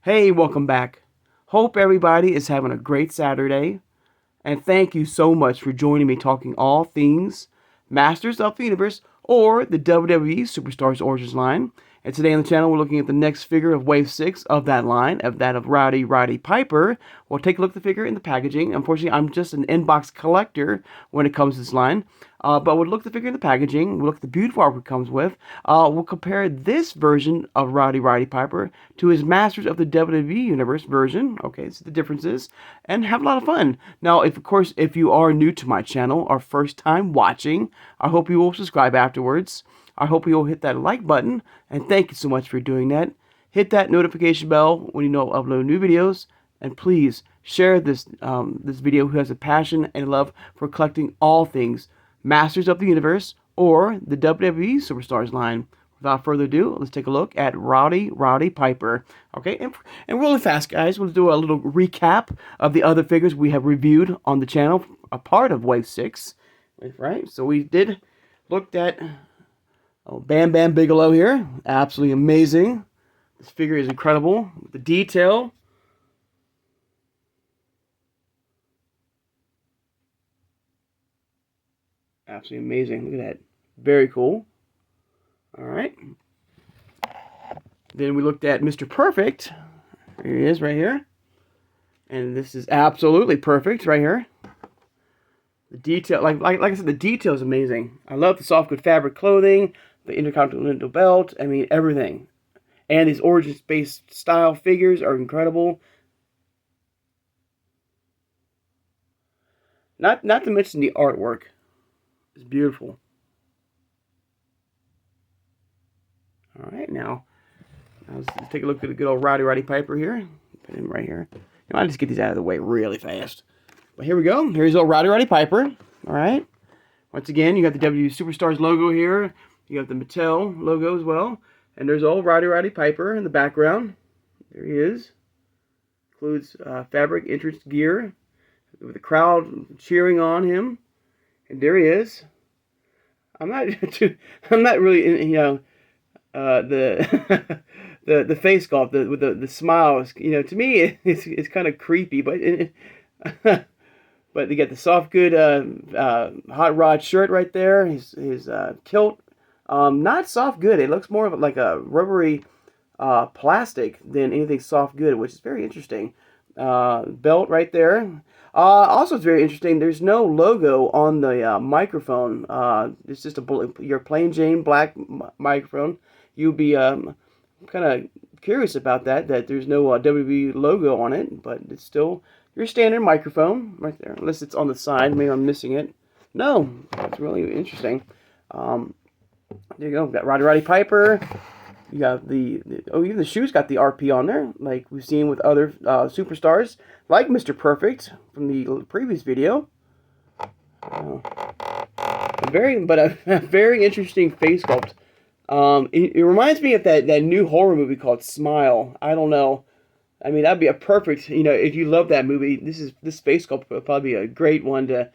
Hey, welcome back. Hope everybody is having a great Saturday. And thank you so much for joining me talking all things Masters of the Universe or the WWE SuperStars Origins line. And today on the channel, we're looking at the next figure of Wave 6 of that line, of that of Roddy Piper. We'll take a look at the figure in the packaging. Unfortunately, I'm just an inbox collector when it comes to this line. But we'll look at the figure in the packaging. We'll look at the beautiful artwork it comes with. We'll compare this version of Roddy Piper to his Masters of the WWE Universe version. Okay, so the differences. And have a lot of fun. Now, of course, if you are new to my channel or first time watching, I hope you will subscribe afterwards. I hope you'll hit that like button, and thank you so much for doing that. Hit that notification bell when you know I upload new videos, and please share this video who has a passion and love for collecting all things Masters of the Universe or the WWE Superstars line. Without further ado, let's take a look at Roddy Piper. Okay, and really fast, guys, we'll do a little recap of the other figures we have reviewed on the channel, a part of Wave 6. Right, so we did looked at Bam Bam Bigelow here. Absolutely amazing. This figure is incredible. The detail. Absolutely amazing. Look at that. Very cool. Alright. Then we looked at Mr. Perfect. Here he is right here. And this is absolutely perfect right here. The detail, like I said, the detail is amazing. I love the soft good fabric clothing, the intercontinental belt. I mean, everything. And these origins-based style figures are incredible. Not to mention the artwork. It's beautiful. All right, now let's take a look at the good old Roddy Piper here. Put him right here. I'll just get these out of the way really fast. But here we go. Here's old Roddy Piper. All right. Once again, you got the W Superstars logo here. You have the Mattel logo as well. And there's old Roddy Piper in the background. There he is. Includes fabric entrance gear with the crowd cheering on him. And there he is. I'm not really, the the face sculpt with the smiles. To me it's kind of creepy, but but you got the soft good hot rod shirt right there. His kilt, not soft good. It looks more of like a rubbery plastic than anything soft good, which is very interesting. Belt right there. Also, it's very interesting. There's no logo on the microphone. It's just your plain Jane black microphone. You'll be kind of curious about that there's no WWE logo on it, but it's still your standard microphone right there. Unless it's on the side, maybe I'm missing it. No, it's really interesting. There you go. We've got Roddy Piper. You got even the shoes got the RP on there, like we've seen with other superstars, like Mr. Perfect from the previous video. A very interesting face sculpt. It reminds me of that new horror movie called Smile. I don't know. I mean, that'd be a perfect, if you love that movie, this face sculpt would probably be a great one to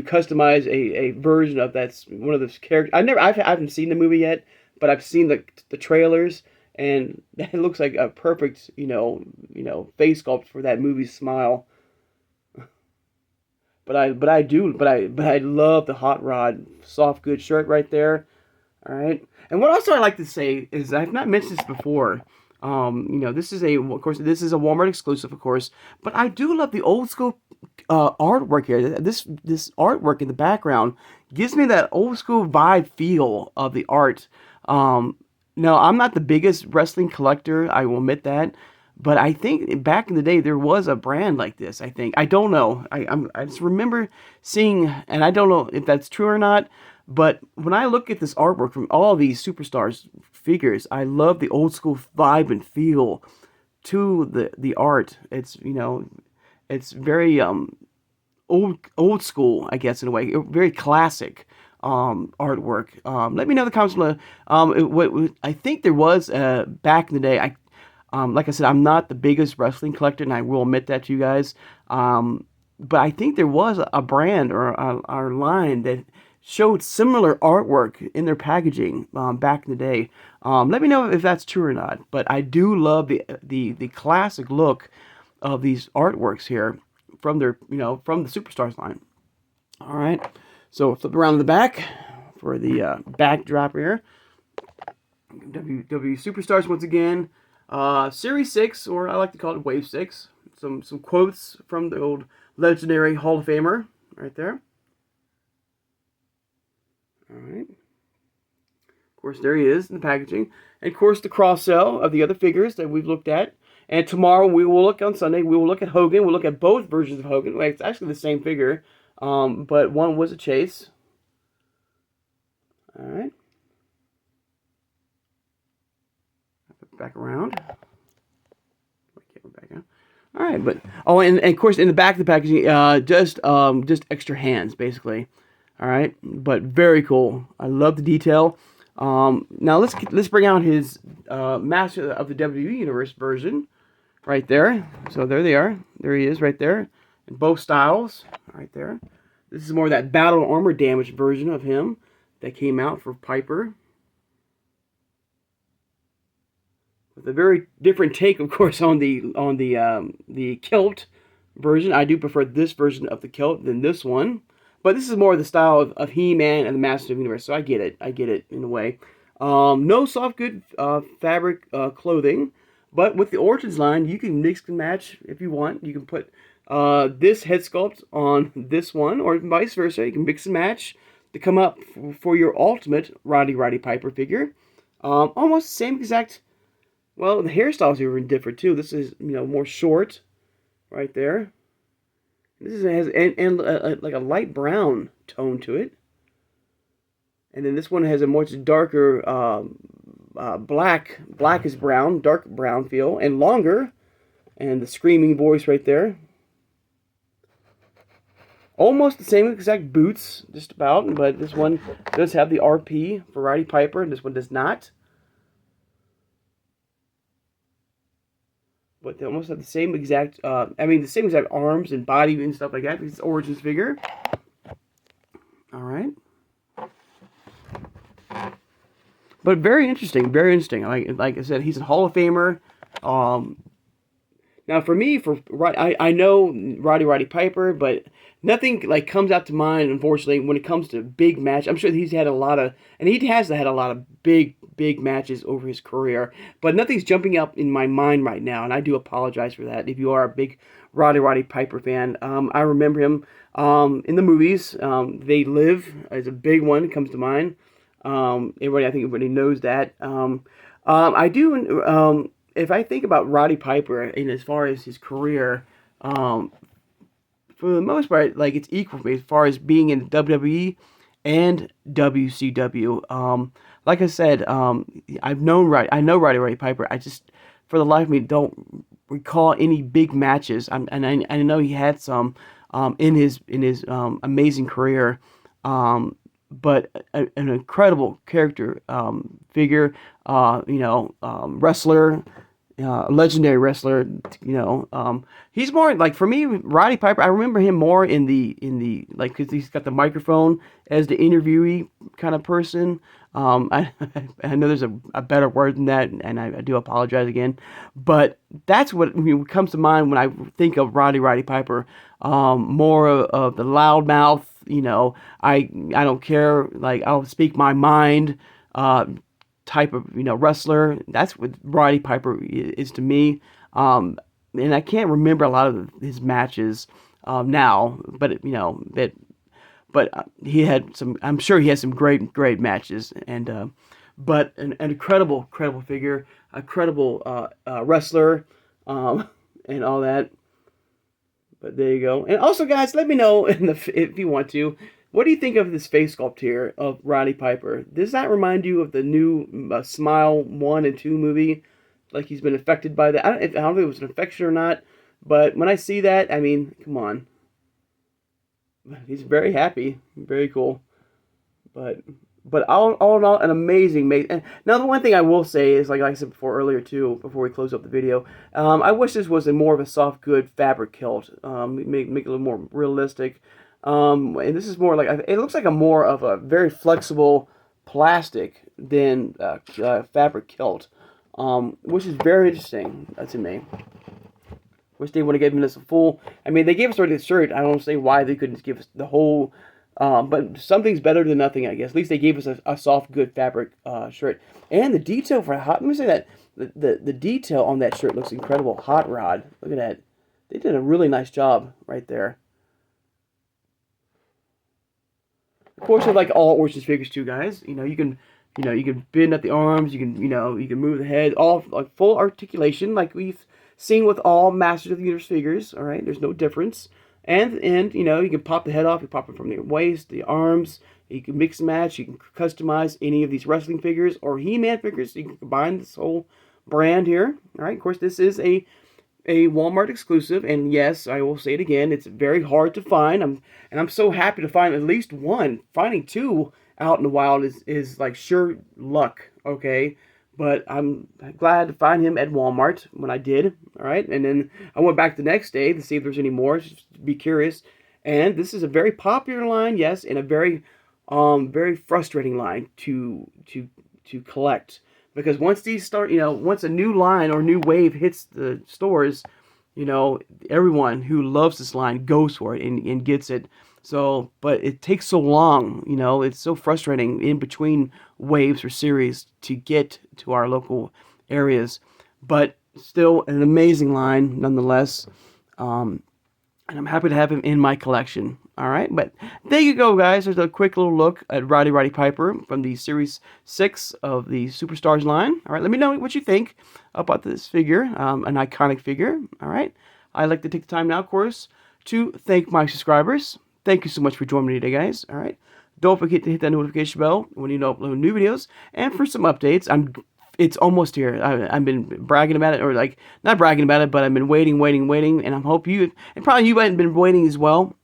customize a version of one of those characters. I haven't seen the movie yet, but I've seen the trailers, and it looks like a perfect, face sculpt for that movie Smile. But I love the hot rod soft good shirt right there. All right. And what also I like to say is I've not mentioned this before. This is of course this is a Walmart exclusive, of course, but I do love the old school artwork here. This artwork in the background gives me that old school vibe feel of the art. Now, I'm not the biggest wrestling collector, I will admit that, but I think back in the day there was a brand like this. I don't know. I just remember seeing, and I don't know if that's true or not. But when I look at this artwork from all these superstars figures, I love the old school vibe and feel to the art. It's it's very old school, I guess, in a way, very classic artwork. Let me know in the comments below. What I think there was back in the day. Like I said, I'm not the biggest wrestling collector, and I will admit that to you guys. But I think there was a brand or a line that showed similar artwork in their packaging back in the day. Let me know if that's true or not. But I do love the classic look of these artworks here from their from the Superstars line. All right, so flip around to the back for the backdrop here. WWE Superstars once again, Series 6, or I like to call it Wave 6. Some quotes from the old legendary Hall of Famer right there. All right. Of course, there he is in the packaging. And, of course, the cross-sell of the other figures that we've looked at. And tomorrow we will look, on Sunday, we will look at Hogan. We'll look at both versions of Hogan. Well, it's actually the same figure, but one was a chase. All right. Back around. Back out. All right, but and of course in the back of the packaging, just extra hands basically. All right, but very cool. I love the detail. Now let's bring out his Master of the WWE Universe version right there. So there they are. There he is right there in both styles right there. This is more of that battle armor damage version of him that came out for Piper. With a very different take, of course, on the kilt version. I do prefer this version of the kilt than this one. But this is more of the style of He-Man and the Master of the Universe, so I get it in a way. No soft good fabric clothing, but with the Origins line, you can mix and match if you want. You can put this head sculpt on this one, or vice versa. You can mix and match to come up for your ultimate Roddy Piper figure. Almost the same exact. Well, the hairstyles are even different too. This is more short, right there. This has like a light brown tone to it, and then this one has a much darker black is brown, dark brown feel, and longer, and the screaming voice right there. Almost the same exact boots, just about, but this one does have the RP for Roddy Piper, and this one does not. But they almost have the same exact, the same exact arms and body and stuff like that. It's Origins figure. All right. But very interesting, very interesting. Like I said, he's a Hall of Famer. Now for me, I know Roddy Piper, but nothing like comes out to mind, unfortunately, when it comes to big match. I'm sure he's had a lot of, and he has had a lot of big matches over his career, but nothing's jumping up in my mind right now, and I do apologize for that. If you are a big Roddy Piper fan, I remember him in the movies. They Live is a big one that comes to mind. I think everybody knows that. I do. If I think about Roddy Piper, and as far as his career, for the most part, like it's equal for me as far as being in WWE and WCW. Like I said, I know Roddy Piper. I just, for the life of me, don't recall any big matches. I know he had some in his amazing career. But an incredible character, figure, wrestler, legendary wrestler. He's more like, for me, Roddy Piper. I remember him more in the like, because he's got the microphone as the interviewee kind of person. I know there's a better word than that, and I do apologize again, but that's what comes to mind when I think of Roddy Piper. More of the loudmouth. I don't care. Like, I'll speak my mind. Type of wrestler. That's what Roddy Piper is to me. And I can't remember a lot of his matches now, but he had some. I'm sure he had some great matches, and but an incredible figure, a credible wrestler, and all that. But there you go. And also, guys, let me know if you want to. What do you think of this face sculpt here of Roddy Piper? Does that remind you of the new Smile 1 and 2 movie? Like he's been affected by that? I don't know if it was an infection or not, but when I see that, I mean, come on. He's very happy. Very cool. But all in all, an amazing. And now, the one thing I will say is, like I said earlier too, before we close up the video, I wish this was more of a soft good fabric kilt. Make it a little more realistic. And this is more like, it looks like more of a very flexible plastic than fabric kilt, which is very interesting to me. Wish they would have given us a full. I mean, they gave us already the shirt. I don't say why they couldn't give us the whole. But something's better than nothing, I guess. At least they gave us a soft, good fabric shirt. And the detail for Hot. Let me say that the detail on that shirt looks incredible. Hot Rod. Look at that. They did a really nice job right there. Of course, I like all Origins figures too, guys. You can bend at the arms. You can move the head. All like full articulation, like we've seen with all Masters of the Universe figures. All right, there's no difference. And you can pop the head off. You pop it from the waist, the arms. You can mix and match. You can customize any of these wrestling figures or He-Man figures. So you can combine this whole brand here. All right. Of course, this is a Walmart exclusive, and yes, I will say it again. It's very hard to find. I'm so happy to find at least one. Finding two out in the wild is like sure luck. Okay. But I'm glad to find him at Walmart when I did. All right. And then I went back the next day to see if there's any more. Just to be curious. And this is a very popular line, yes, and a very, very frustrating line to collect. Because once these start, once a new line or new wave hits the stores, everyone who loves this line goes for it and gets it. So, but it takes so long, it's so frustrating in between waves or series to get to our local areas. But still an amazing line nonetheless. And I'm happy to have him in my collection. All right, but there you go, guys. There's a quick little look at Roddy Piper from the Series 6 of the SuperStars line. All right, let me know what you think about this figure, an iconic figure. All right, I'd like to take the time now, of course, to thank my subscribers. Thank you so much for joining me today, guys. All right, don't forget to hit that notification bell when you upload new videos. And for some updates, it's almost here. I've been bragging about it, or like not bragging about it, but I've been waiting, and I hope you, and probably you haven't been waiting as well.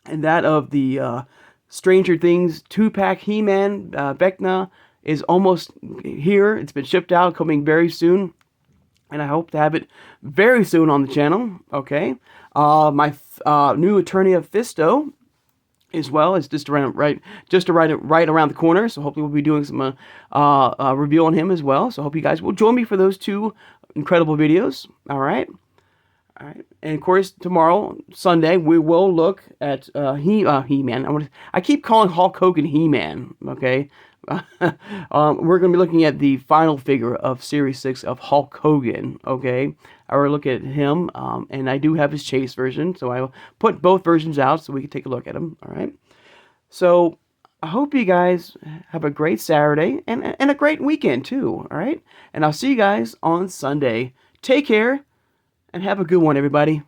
And that of the Stranger Things 2-pack He-Man Vecna is almost here. It's been shipped out, coming very soon, and I hope to have it very soon on the channel. Okay, my new Attorney of Fisto as well is just right around the corner. So hopefully we'll be doing some review on him as well. So I hope you guys will join me for those two incredible videos. All right. And of course tomorrow, Sunday, we will look at He-Man. I keep calling Hulk Hogan He-Man. Okay. We're going to be looking at the final figure of Series 6 of Hulk Hogan. Okay. I will look at him, and I do have his Chase version, so I will put both versions out so we can take a look at them. All right. So I hope you guys have a great Saturday and a great weekend too. All right. And I'll see you guys on Sunday. Take care and have a good one, everybody.